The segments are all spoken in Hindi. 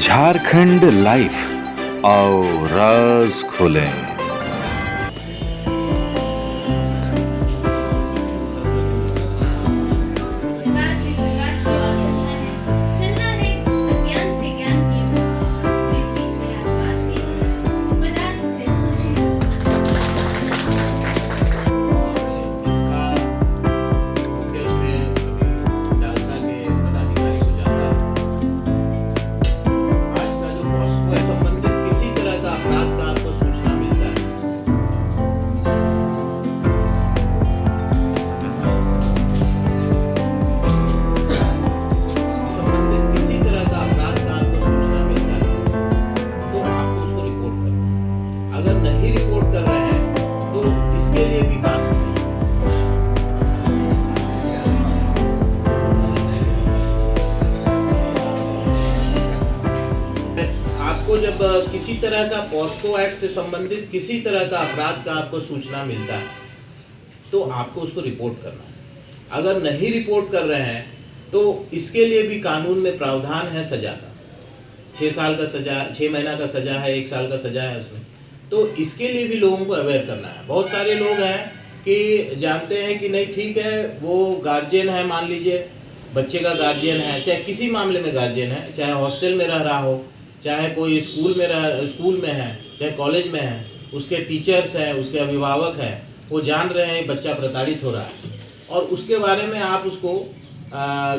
झारखंड लाइफ आओ राज खोलें। विकास से विकास की ओर चलना है अज्ञान से ज्ञान की ओर, पृथ्वी से आकाश की ओर, पदार्थ से सूक्ष्म। इसका मुख्य श्रेय डालसा के पदाधिकारी को जाता है। आज का जो पॉस्को है संबंधित किसी तरह का अपराध का आपको सूचना मिलता है, संबंधित किसी तरह का अपराध का आपको सूचना मिलता है तो आपको उसको रिपोर्ट करना है। अगर नहीं रिपोर्ट कर रहे हैं तो इसके लिए भी काम आपको जब किसी तरह का पॉस्को एक्ट से संबंधित किसी तरह का अपराध का आपको सूचना मिलता है तो आपको उसको रिपोर्ट करना है। अगर नहीं रिपोर्ट कर रहे हैं तो इसके लिए भी कानून में प्रावधान है सजा का। 6 साल का सजा, 6 महीना का सजा है, 1 साल का सजा है उसमें। तो इसके लिए भी लोगों को अवेयर करना है। बहुत सारे लोग हैं कि जानते हैं कि नहीं ठीक है, वो गार्जियन है, मान लीजिए बच्चे का गार्जियन है, चाहे किसी मामले में गार्जियन है, चाहे हॉस्टल में रह रहा हो, चाहे कोई स्कूल में है, चाहे कॉलेज में है, उसके टीचर्स हैं, उसके अभिभावक हैं, वो जान रहे हैं बच्चा प्रताड़ित हो रहा है और उसके बारे में आप उसको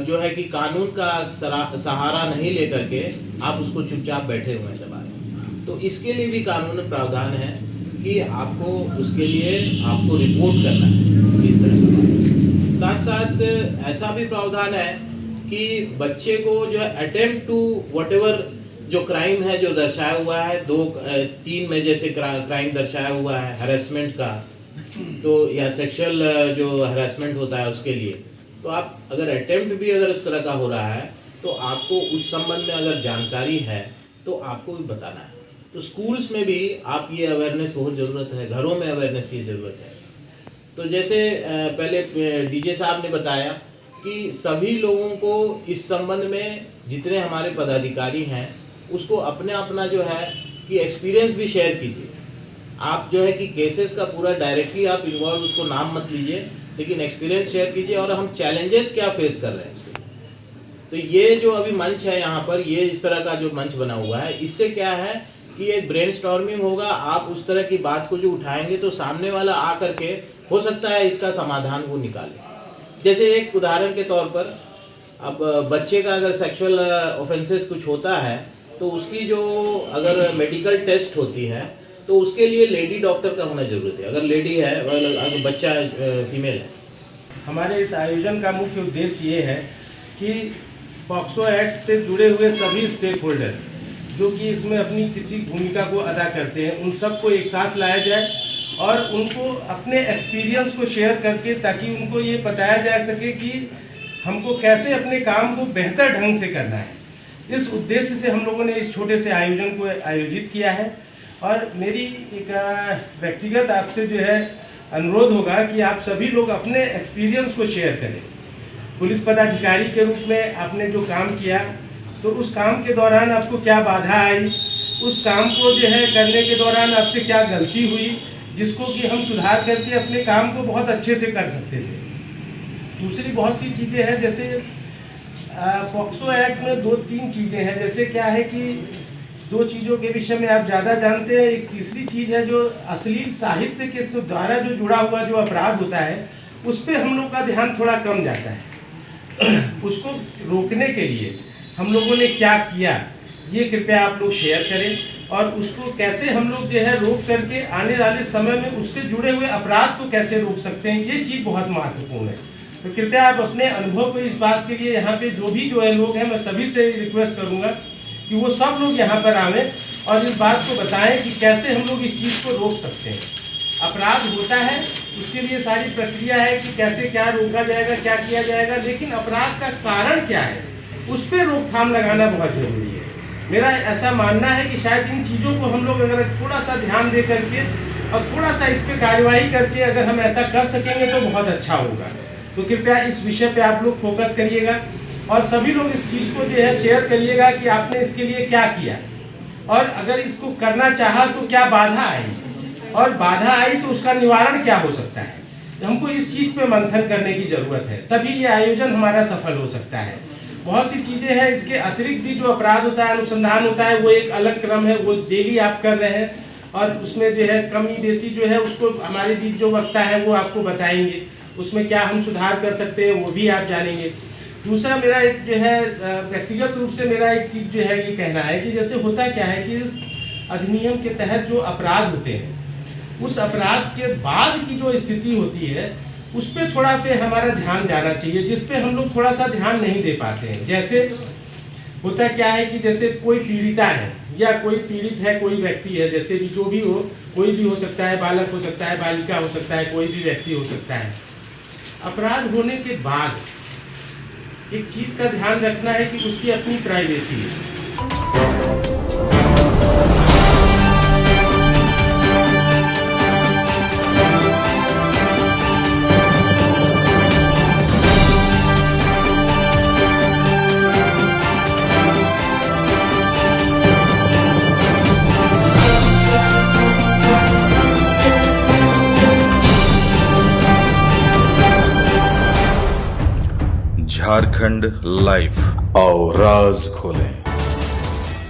जो है कि कानून का सहारा नहीं लेकर के आप उसको चुपचाप बैठे हुए हैं दबा रहे। तो इसके लिए भी कानून में प्रावधान है कि आपको उसके लिए आपको रिपोर्ट करना है इस तरह का। साथ साथ ऐसा भी प्रावधान है कि बच्चे को जो है अटेम्प्ट टू व्हाटएवर जो क्राइम है जो दर्शाया हुआ है 2-3 में जैसे क्राइम दर्शाया हुआ है हरेसमेंट का, तो या सेक्सुअल जो हरेसमेंट होता है उसके लिए, तो आप अगर अटेम्प्ट भी अगर उस तरह का हो रहा है तो आपको उस संबंध में अगर जानकारी है तो आपको भी बताना है। तो स्कूल्स में भी आप ये अवेयरनेस बहुत ज़रूरत है, घरों में अवेयरनेस की ज़रूरत है। तो जैसे पहले डीजे साहब ने बताया कि सभी लोगों को इस संबंध में जितने हमारे पदाधिकारी हैं उसको अपना जो है कि एक्सपीरियंस भी शेयर कीजिए। आप जो है कि केसेस का पूरा डायरेक्टली आप इन्वॉल्व उसको नाम मत लीजिए, लेकिन एक्सपीरियंस शेयर कीजिए और हम चैलेंजेस क्या फेस कर रहे हैं उसके। तो ये जो अभी मंच है यहाँ पर, ये इस तरह का जो मंच बना हुआ है, इससे क्या है कि एक ब्रेनस्टॉर्मिंग होगा। आप उस तरह की बात को जो उठाएंगे तो सामने वाला आ करके हो सकता है इसका समाधान वो निकाले। जैसे एक उदाहरण के तौर पर, अब बच्चे का अगर सेक्सुअल ऑफेंसेस कुछ होता है तो उसकी जो अगर मेडिकल टेस्ट होती है तो उसके लिए लेडी डॉक्टर का होना जरूरत है। अगर लेडी है, अगर बच्चा फीमेल है। हमारे इस आयोजन का मुख्य उद्देश्य ये है कि पॉक्सो एक्ट से जुड़े हुए सभी स्टेक होल्डर जो कि इसमें अपनी किसी भूमिका को अदा करते हैं, उन सबको एक साथ लाया जाए और उनको अपने एक्सपीरियंस को शेयर करके, ताकि उनको ये बताया जा सके कि हमको कैसे अपने काम को बेहतर ढंग से करना है। इस उद्देश्य से हम लोगों ने इस छोटे से आयोजन को आयोजित किया है। और मेरी एक व्यक्तिगत आपसे जो है अनुरोध होगा कि आप सभी लोग अपने एक्सपीरियंस को शेयर करें। पुलिस पदाधिकारी के रूप में आपने जो काम किया, तो उस काम के दौरान आपको क्या बाधा आई, उस काम को जो है करने के दौरान आपसे क्या गलती हुई जिसको कि हम सुधार करके अपने काम को बहुत अच्छे से कर सकते थे। दूसरी बहुत सी चीज़ें हैं, जैसे पॉक्सो एक्ट में 2-3 चीज़ें हैं। जैसे क्या है कि 2 चीज़ों के विषय में आप ज़्यादा जानते हैं। एक तीसरी चीज़ है जो अश्लील साहित्य के द्वारा जो जुड़ा हुआ जो अपराध होता है उस पर हम लोग का ध्यान थोड़ा कम जाता है। उसको रोकने के लिए हम लोगों ने क्या किया, ये कृपया आप लोग शेयर करें और उसको कैसे हम लोग जो है रोक करके आने वाले समय में उससे जुड़े हुए अपराध को कैसे रोक सकते हैं, ये चीज़ बहुत महत्वपूर्ण है। तो कृपया आप अपने अनुभव को इस बात के लिए यहाँ पे जो भी जो है लोग हैं, मैं सभी से रिक्वेस्ट करूँगा कि वो सब लोग यहाँ पर आवें और इस बात को बताएं कि कैसे हम लोग इस चीज़ को रोक सकते हैं। अपराध होता है, उसके लिए सारी प्रक्रिया है कि कैसे क्या रोका जाएगा, क्या किया जाएगा, लेकिन अपराध का कारण क्या है उस पर रोकथाम लगाना बहुत ज़रूरी है। मेरा ऐसा मानना है कि शायद इन चीज़ों को हम लोग अगर थोड़ा सा ध्यान दे करके और थोड़ा सा इस पर कार्यवाही करके अगर हम ऐसा कर सकेंगे तो बहुत अच्छा होगा। तो कृपया इस विषय पे आप लोग फोकस करिएगा। और सभी लोग इस चीज़ को जो है शेयर करिएगा कि आपने इसके लिए क्या किया, और अगर इसको करना चाहा तो क्या बाधा आई, और बाधा आई तो उसका निवारण क्या हो सकता है। हमको इस चीज़ पे मंथन करने की ज़रूरत है, तभी ये आयोजन हमारा सफल हो सकता है। बहुत सी चीज़ें हैं, इसके अतिरिक्त भी जो अपराध होता है, अनुसंधान होता है, वो एक अलग क्रम है, वो डेली आप कर रहे हैं, और उसमें जो है कमी बेसी जो है उसको हमारे बीच जो वक्ता है वो आपको बताएंगे, उसमें क्या हम सुधार कर सकते हैं वो भी आप जानेंगे। दूसरा मेरा एक जो है व्यक्तिगत रूप से मेरा एक चीज़ जो है ये कहना है कि जैसे होता क्या है कि इस अधिनियम के तहत जो अपराध होते हैं, उस अपराध के बाद की जो स्थिति होती है उस पर थोड़ा पे हमारा ध्यान जाना चाहिए, जिस पे हम लोग थोड़ा सा ध्यान नहीं दे पाते हैं। जैसे होता क्या है कि जैसे कोई पीड़िता है या कोई पीड़ित है, कोई व्यक्ति है, जैसे भी जो भी हो, कोई भी हो सकता है, बालक हो सकता है, बालिका हो सकता है, कोई भी व्यक्ति हो सकता है। अपराध होने के बाद एक चीज़ का ध्यान रखना है कि उसकी अपनी प्राइवेसी है। झारखंड लाइफ, आओ राज खोलें।